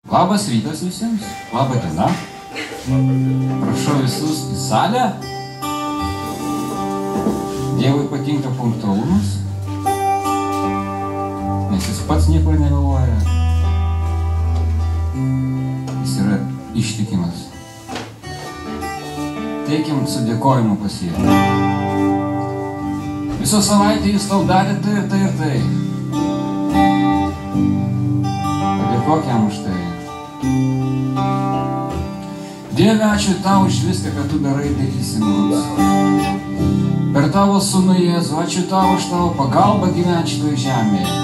Labas rytas visiems, laba diena. Prašau visus į salę. Dievui patinka punktualumas, nes jis pats niekur nevėluoja. Jis yra ištikimas. Teikim su dėkojimu pas jį. Visą savaitę jis tau darė tai ir tai ir tai. Padėkok jam už tai. Dieve, ačiū tau už viską, kad tu darai, darysi mums. Per tavo sūnų Jėzų, ačiū tau už tavo pagalbą gyventi šitoje žemėje.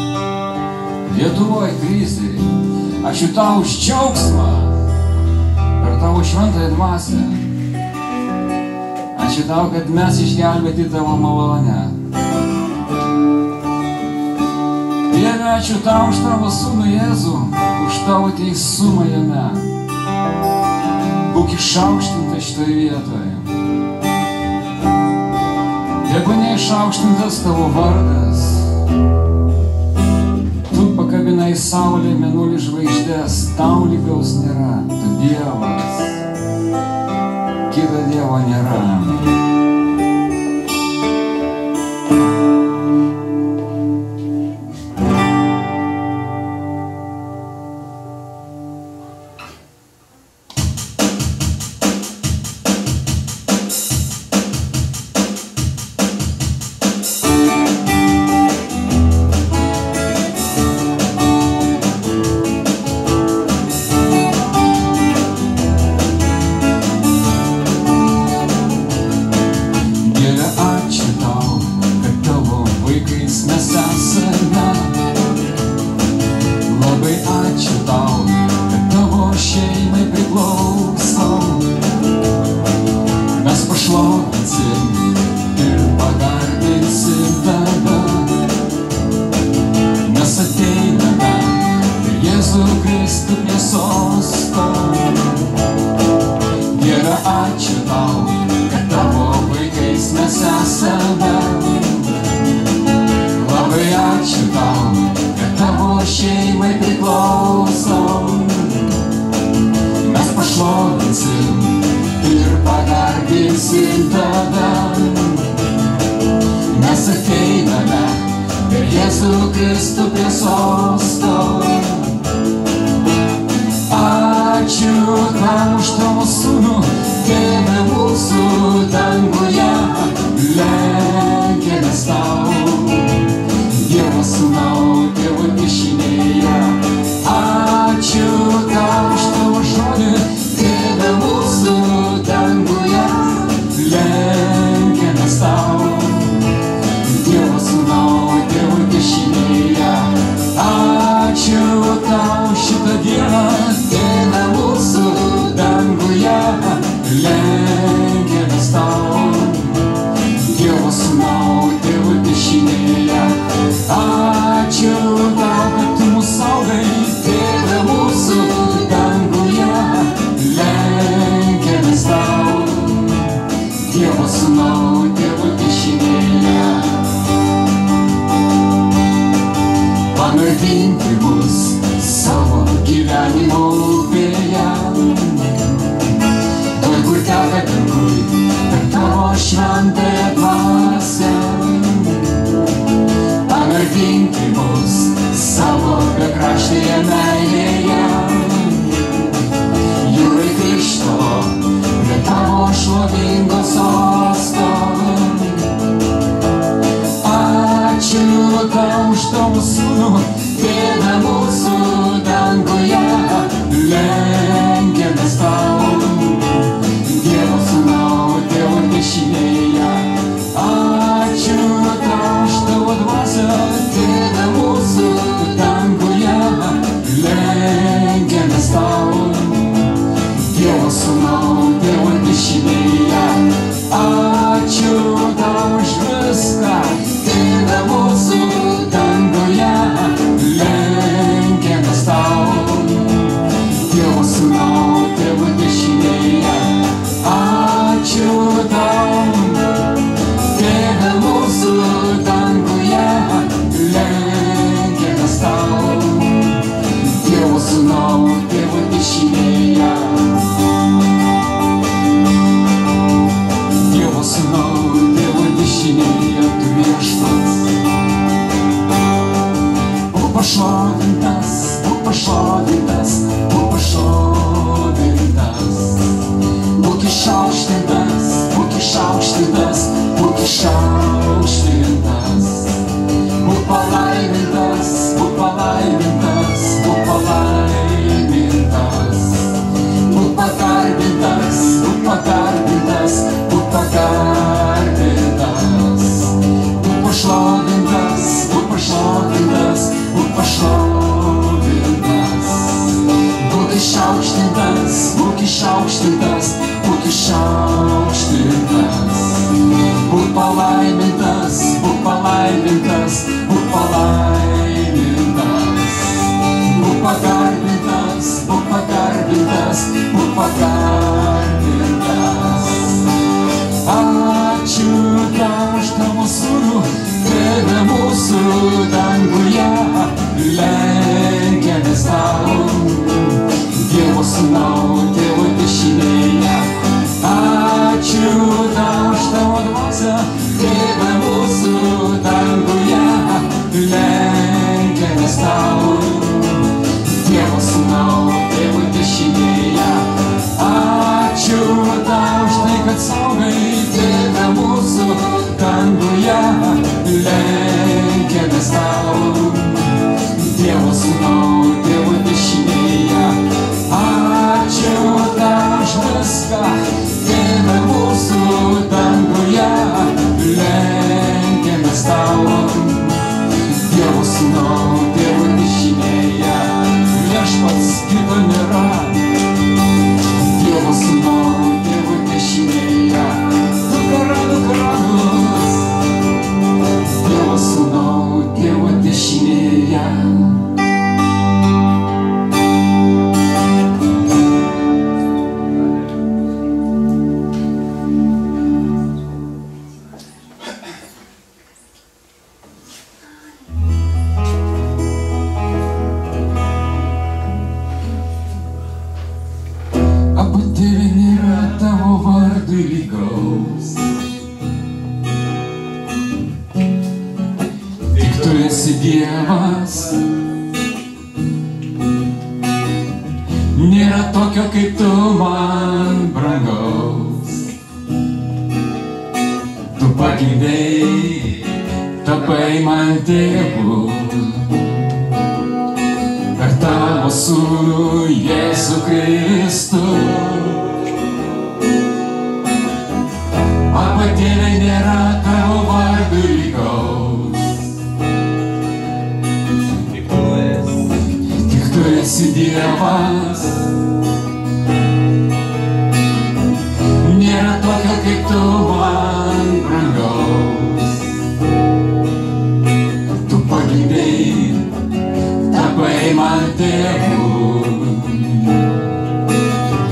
Lietuvoje krizėje, ačiū tau už džiaugsmą per tavo šventąją dvasią. Ačiū tau, kad mes išgelbėti tavo malonę. Dieve, ačiū tau už tavo sūnų Jėzų, už tavo teisumą jame. Būk išaukštintas šitoje vietoje. Jeigu neišaukštintas tavo vardas, tu pakabinai saulę, mėnulį, žvaigždės, tau lygaus nėra, tu Dievas, kito Dievo nėra. Dievo sūnau, tėvo išaukštintas, būk pašlovintas. Būk išaukštintas, būk išaukštintas, būk išaukštintas. Būk palaimintas, būk palaimintas, būk palaimintas. Būk pagarbintas, būk pagarbintas, būk pagarbintas. Būk pašlovintas, būk pašlovintas, būk pašlovintas. Būk išaukštintas, būk išaukštintas, būk išaukštintas. Būk palaimintas, būk palaimintas, būk palaimintas. Būk pagarbintas, būk pagarbintas, būk pagarbintas. Ačiū tau už tavo sūnų, Tėve mūsų danguje, lenkiamės tau, Dievo sūnau, Tėvo dešinėje. Ačiū tau už tavo dvasią, Tėve mūsų danguje, lenkiamės tau, Dievo sūnau, Tėvo dešinėje. Ačiū tau už tai, kad saugai, Tėve mūsų danguje, lenkiamės tau, Dievo sūnau, Tėvo dešinėje. Ačiū tau už viską, Tėve mūsų danguje, lenkiamės tau, Dievo sūnau, Tėvo dešinėje. Viešpats kito nėra, Dievo sūnau, Tėvo dešinėje. Tu karalius, Dievo sūnau, Tėvo dešinėje. Abu Tėve nėra tavo vardui lygaus. Tik tu esi Dievas. Nėra tokio kaip tu man brangaus. Tu paklydei, tapai man tėvu. Per tavo sūnų Jėzų Kristų. Abba Tėve nėra tavo vardui lygaus. Tik tu esi Dievas. Nėra tokio kaip tu man brangaus. Tu paklydei, tapai man tėvu.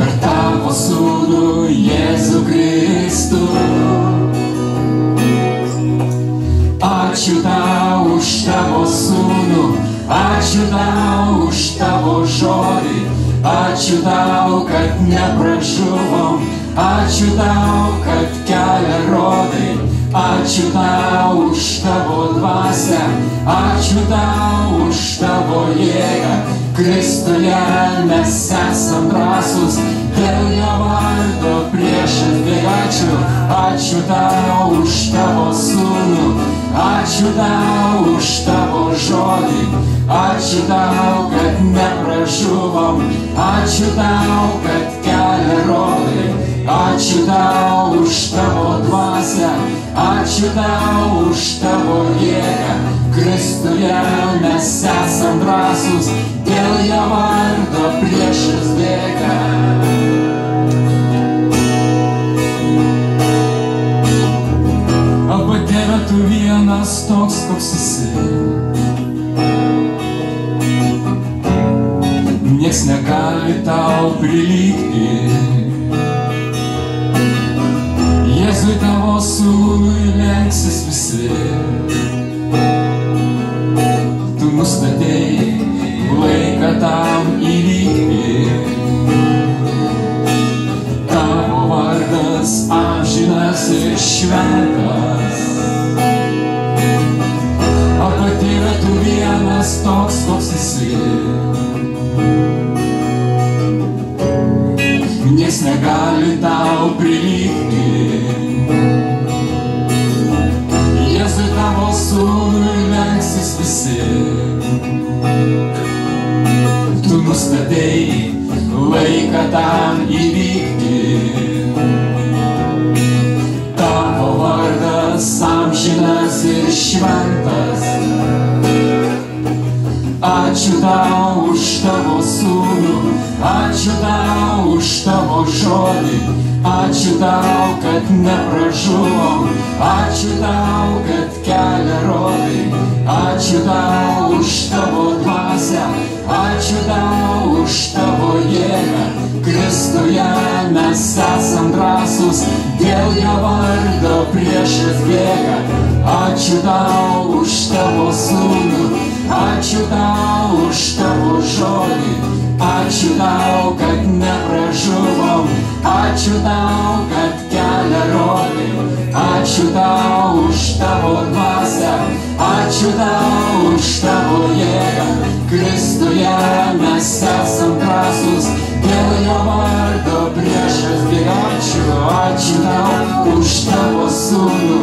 Per tavo sūnų Jėzų Kristų. Ačiū tau už tavo sūnų, ačiū tau už tavo žodį, ačiū tau, kad nepražuvom, ačiū tau, kad kelią rodai, ačiū tau už tavo dvasią, ačiū tau už tavo jėgą. Kristuje mes esam drąsūs, dėl jo vardo priešas bėgačių. Ačiū tau už tavo sūnų, ačiū tau už tavo žodį, ačiū tau, kad nepražuvom, ačiū tau, kad kelią rodai, ačiū tau už tavo dvasią, ačiū tau už tavo jėgą. Kristuje mes esam drąsūs, dėl jo vardo priešas bėga. Abba Tėve, tu vienas toks, koks esi. Nieks negali tau prilygti. Jėzui tavo sūnui lenksis visi. Tu nustatei laiką tam įvykti. Tavo vardas amžinas ir šventas. Abba Tėve, tu vienas toks, koks esi. laiką tam įvykti. Tavo vardas amžinas ir šventas. Ačiū tau už tavo sūnų, ačiū tau už tavo žodį, ačiū tau, kad nepražuvom, ačiū tau, kad kelią rodai, ačiū tau už tavo dvasią, ačiū tau už tavo jėgą. Kristuje mes esam drąsūs, dėl jo vardo priešas bėga. Ačiū tau už tavo sūnų, ačiū tau už tavo žodį, ačiū tau, kad nepražuvom, ačiū tau, kad kelią rodai, ačiū tau už tavo dvasią, ačiū tau už tavo jėgą. Kristuje mes esam drąsūs, dėl jo vardo priešas bėga. Ačiū tau už tavo sūnų,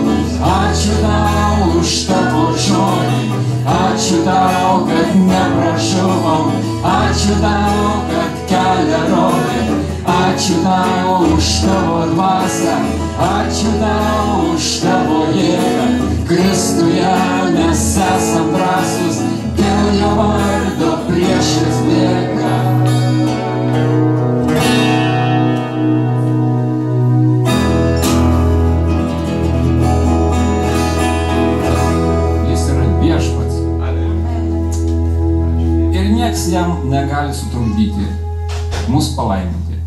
ačiū tau už tavo žodį, ačiū tau, kad nepražuvom, ačiū tau, kad kelią rodai, ačiū tau už tavo dvasią, ačiū tau už tavo jėgą. Kristuje mes esam drąsūs, dėl jo vardo priešas bėga. Nieks jam negali sutrukdyti mus palaiminti.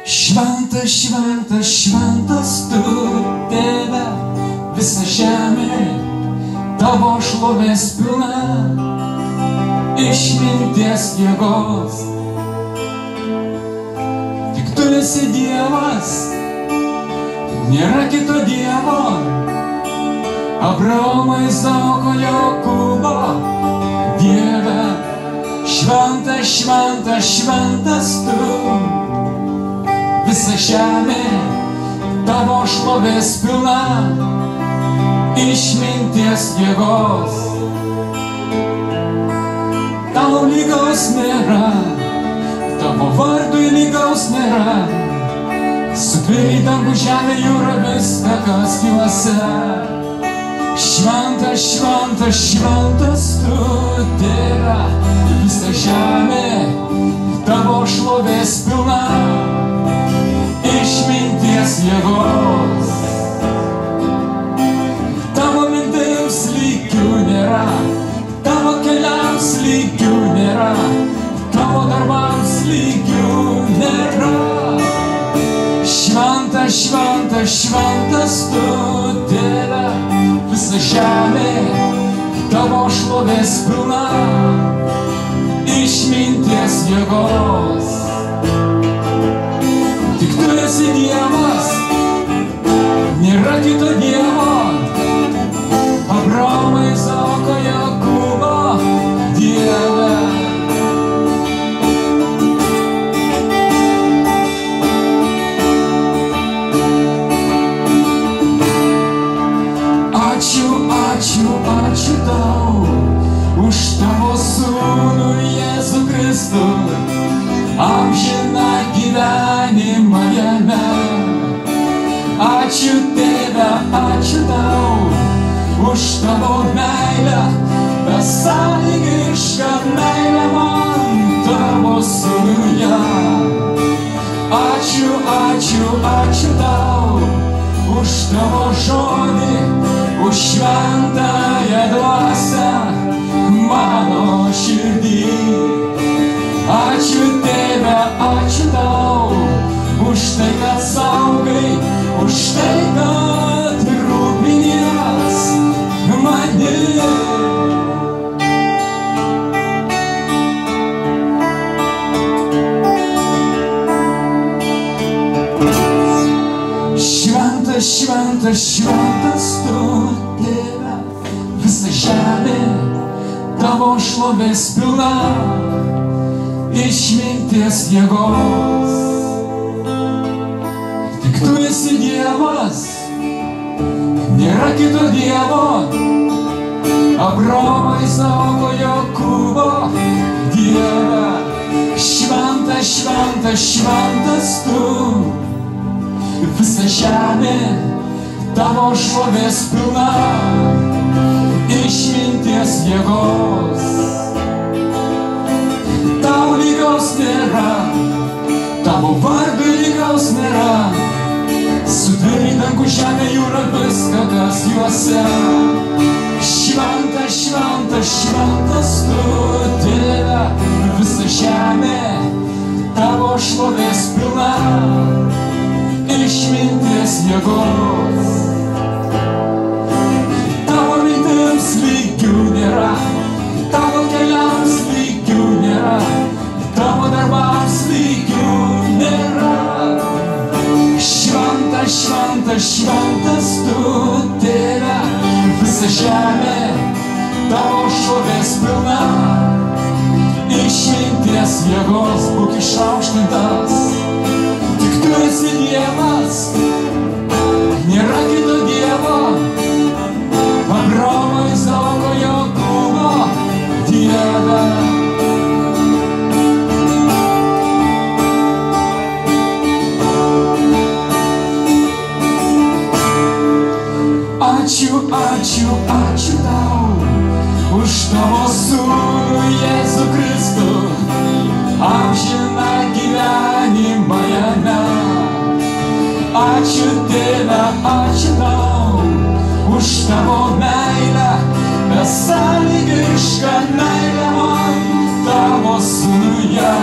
Šventas, šventas, šventas tu, Tėve, visa žemė tavo šlovės pilna, išminties jėgos. Tik tu esi Dievas, nėra kito Dievo, Abraomo, Izaoko, Jokūbo. Dieve, šventas, šventas, šventas tu, visa žemė tavo šlovės pilna, išminties jėgos. Tau lygaus nėra, tavo vardui lygaus nėra, sutvėrei dangų, žemę, jūrą, viską, kas juose. Šventas, šventas, šventas tu, Tėve, visa žemė tavo šlovės pilna, išminties jėgos. Tavo mintims lygių nėra, tavo keliams lygių nėra, tavo darbams lygių nėra. Šventas, šventas, šventas tu, Tėve, visa žemė tavo šlovės pilna, išminties jėgos. Tik tu esi Dievas, nėra kito Dievo, Abraomo, Izaoko, Jokūbo. Dieve, ačiū, ačiū, ačiū tau už tavo sūnų Jėzų Kristų, amžiną gyvenimą jame. Ačiū Tėve, ačiū tau už tavo meilę, besąlygišką meilę man tavo sūnuje. Ačiū, ačiū, ačiū tau už tavo žodį, už šventąją dvasią mano širdį. Ačiū Tėve, ačiū tau už tai, kad saugai, už tai, kad rūpinies manim. Šventas, šventas tu, Tėve, visa žemė tavo šlovės pilna, išminties jėgos. Tik tu esi Dievas, nėra kito Dievo, Abraomo, Izaoko, Jokūbo Dieve. Šventas, šventas, šventas tu, visa žemė tavo šlovės pilna, išminties jėgos. Tau lygaus nėra, tavo vardui lygaus nėra, sutvėrei dangų, žemę, jūrą, viską, kas juose. Šventas, šventas, šventas tu, Dieve, visa žemė tavo šlovės pilna, išminties jėgos. Tavo mintims lygių nėra, tavo keliams lygių nėra, tavo darbams lygių nėra. Šventas, šventas, šventas tu, Tėve, visa žemė tavo šlovės pilna, išminties jėgos. Būk išaukštintas, tik tu esi Dievas, nėra kito Dievo, Abraomo, Izaoko, Jokūbo Dieve. Ačiū, ačiū, ačiū tau už tavo sūnų Jėzų Kristų, amžiną gyvenimą jame. Ačiū Tėve, ačiū tau už tavo meilę, besąlygišką meilę man tavo sūnuje.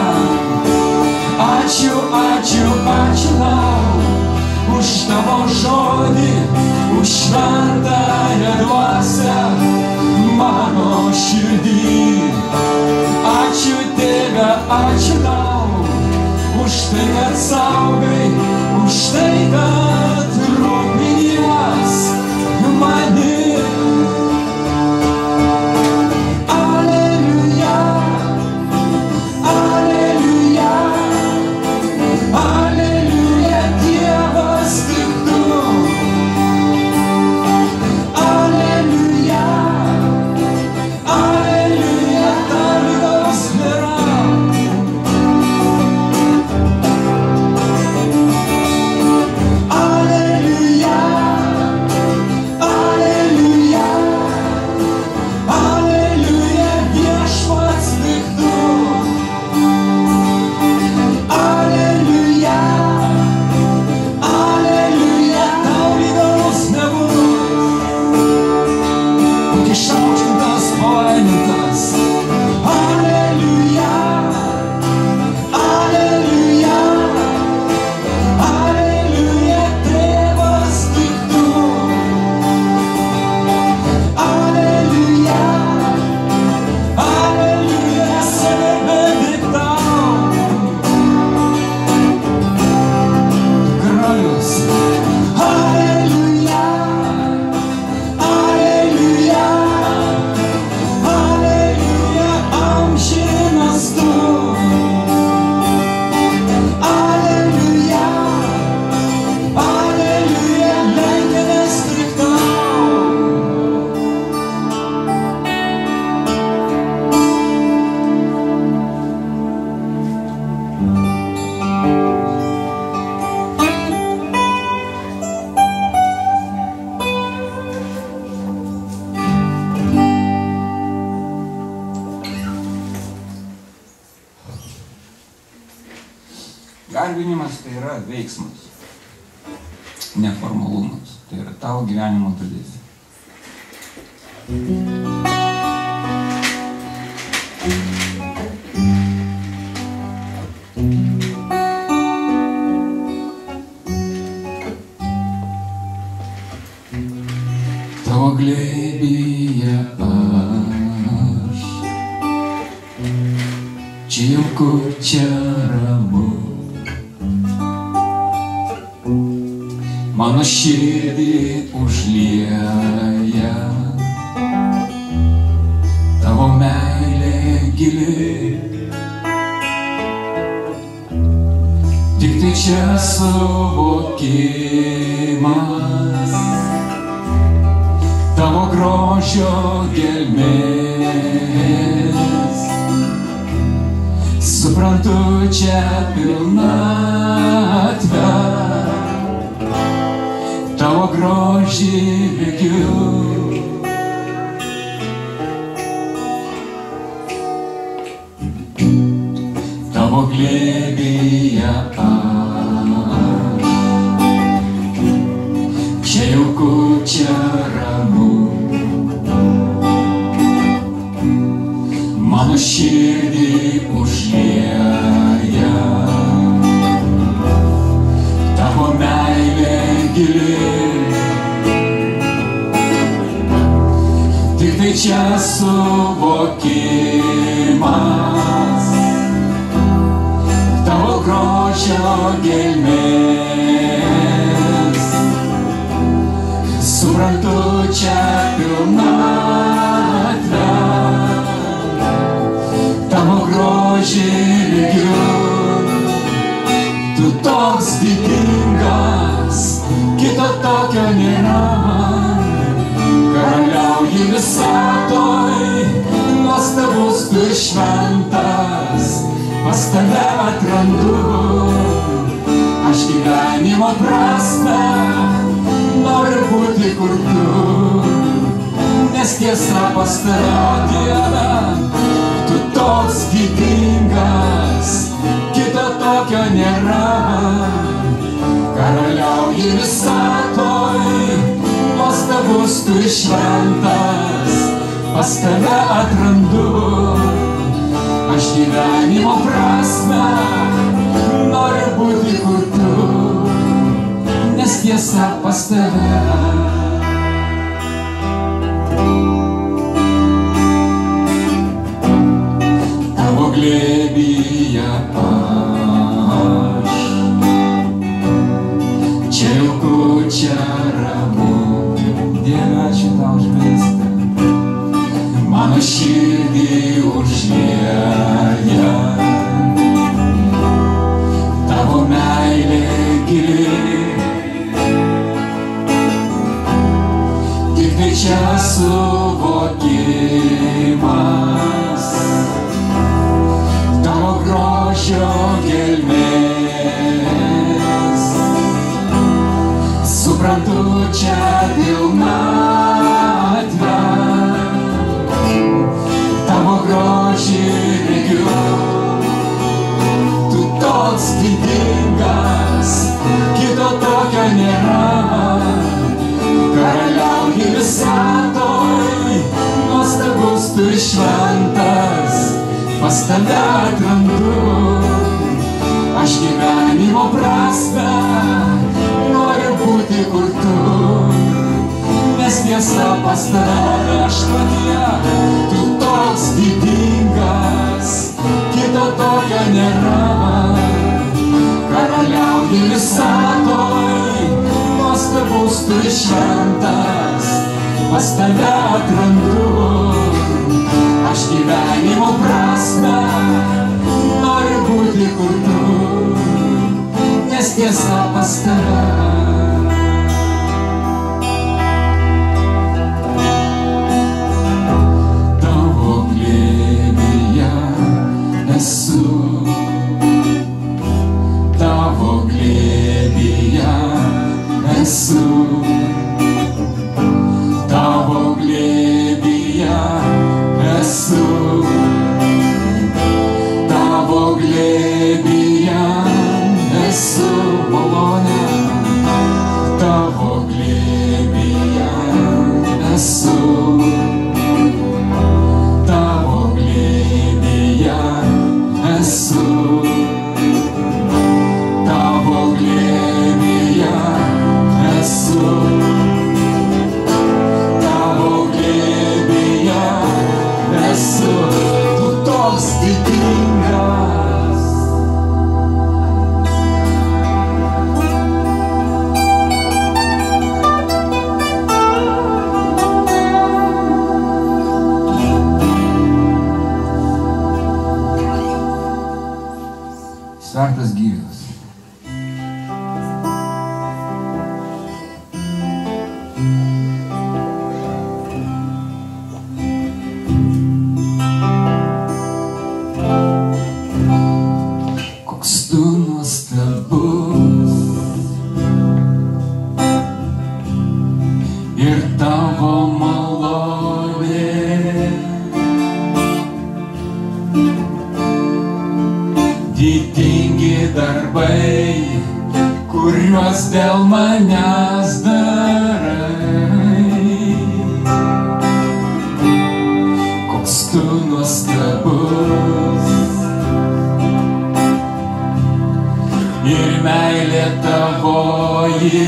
Ačiū, ačiū, ačiū tau už tavo žodį, už šventąją dvasią mano širdį. Ačiū Tėve, ačiū tau už tai, kad saugai, už tai, kad rūpinies manim. Aleliuja, aleliuja, aleliuja, Dievas tik tu. Aleliuja, aleliuja, tau lygaus nėra. Aleliuja, aleliuja, aleliuja, viešpats tik tu. Aleliuja, aleliuja, tau lygaus nebus. Būk išaukštintas, palaimintas. Aleliuja, aleliuja, aleliuja, Tėvas tik tu. Aleliuja, aleliuja, save tik tau. Karalius. Aleliuja, aleliuja, aleliuja, amžinas tu. Aleliuja, aleliuja, lenkiamės tik tau. Garbinimas tai yra veiksmas, neformalumas, tai yra tavo gyvenimo dalis. Tavo glėbyje aš, čia jauku, čia ramu. mano širdį užlieja tavo meilė gili. Tik tai čia suvokimas tavo grožio gelmės. Suprantu čia pilnatvę, tavo grožį regiu. Tavo glėbyje aš, čia jauku, čia ramu. Mano širdį užlieja tavo meilė gili. Tik tai čia suvokimas tavo grožio gelmės. Suprantu čia pilnatvę, tavo grožį regiu. Tu toks didingas, kito tokio nėra. Karaliauji visatoj, nuostabus tu šventas. Pas tave atrandu aš gyvenimo prasmę. Noriu būti kur tu, nes tiesa pas tave, Dieve. Tu toks didingas, kito tokio nėra. Karaliauji visatoj, nuostabus tu šventas. Pas tave atrandu aš gyvenimo prasmę. Noriu būti kur tu, nes tiesa pas tave. Tavo glėbyje aš, čia jauku, čia ramu. Dieve, ačiū tau už viską. Mano širdį užlieja tavo meilė gili. Tik tai čia suvokimas tavo grožio gelmės. Suprantu čia pilnatvę, tavo grožį regiu. Tu toks didingas, kito tokio nėra. Karaliauji visatoj, nuostabus tu šventas. Pas tave atrandu aš gyvenimo prasmę. Noriu būti kur tu, nes tiesa pas tave viešpatie. Tu toks didingas, kito tokio nėra. Karaliauji visatoj, nuostabus tu šventas. Pas tave atrandu aš gyvenimo prasmę. Noriu būti kur tu, nes tiesa pas tave. Tavo glėbyje esu, tavo glėbyje esu, tavo glėbyje esu, malonė. svertas gyvybės. Koks tu nuostabus ir tavo malonė didingi darbai, kuriuos dėl manęs darai. Koks tu nuostabus ir meilė tavoji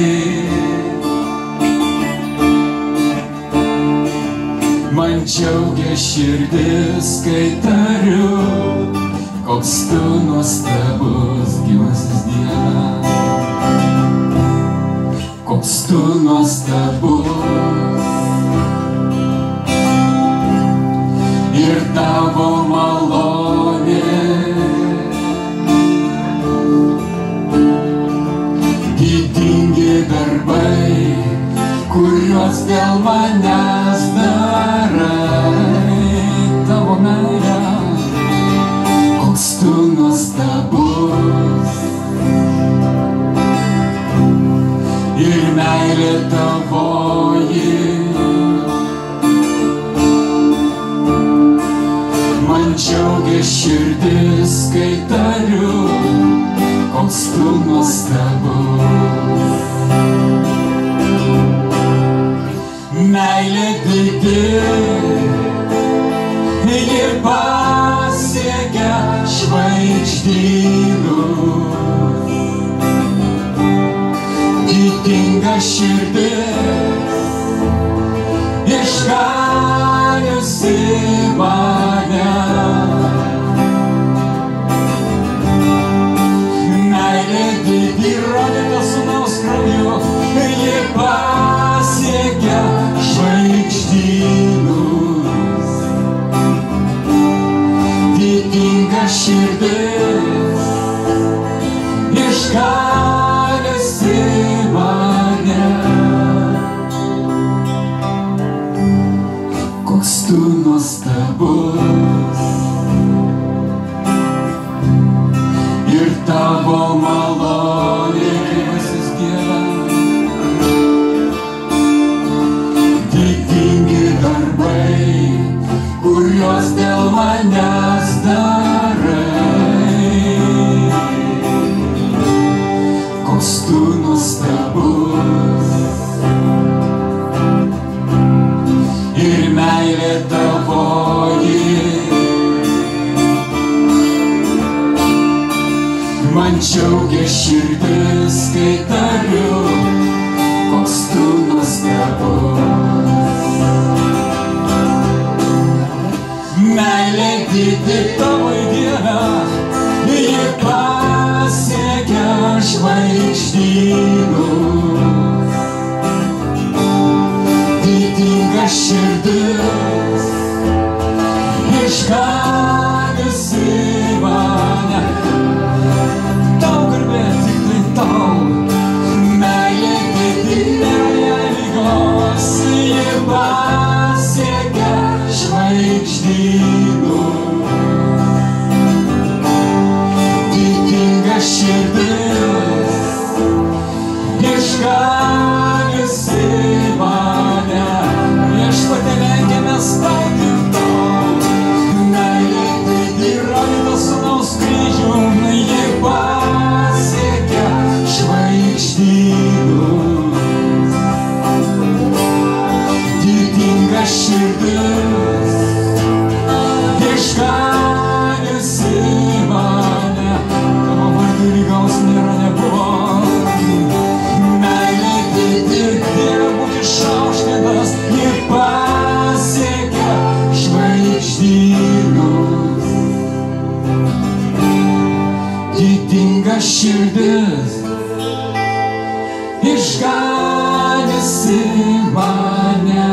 man džiaugia širdis, kai tariu, koks tu nuostabus, gyvasis Dieve. Koks tu nuostabus ir tavo malonė didingi darbai, kuriuos dėl manęs darai. Tavo meilė, koks tu nuostabus ir meilė tavoji man džiaugia širdis, kai tariu, koks tu nuostabus. Meilė didi ir pasiekia žvaigždynus, didinga širdis išganiusi mane. Meilė didi įrodyta sūnaus krauju, ji pasiekia žvaigždynus, didinga širdis išganiusi mane. Koks tu nuostabus ir tavo malonė, gyvasis Dieve. Didingi darbai, kuriuos dėl manęs darai. Koks tu nuostabus ir meilė tavoji man džiaugia širdis, kai tariu, koks tu nuostabus. Meilė didi tavo Dieve, ji pasiekia žvaigždynus, didinga širdis išganiusi mane. Tau garbė, tik tai tau. Meilė didi nėra jai lygos, ji pasiekia žvaigždynus, didinga širdis išganiusi mane. Viešpatie, lenkiamės tau, tik tau. Meilė didi įrodyta sūnaus kryžium, ji pasiekia žvaigždynus, didinga širdis išganiusi mane. Tavo vardu lygaus nėra, nebuvo. Meilė didi, Dieve, būk išaukštintas, ji pasiekia žvaigždynus, didinga širdis išganiusi mane.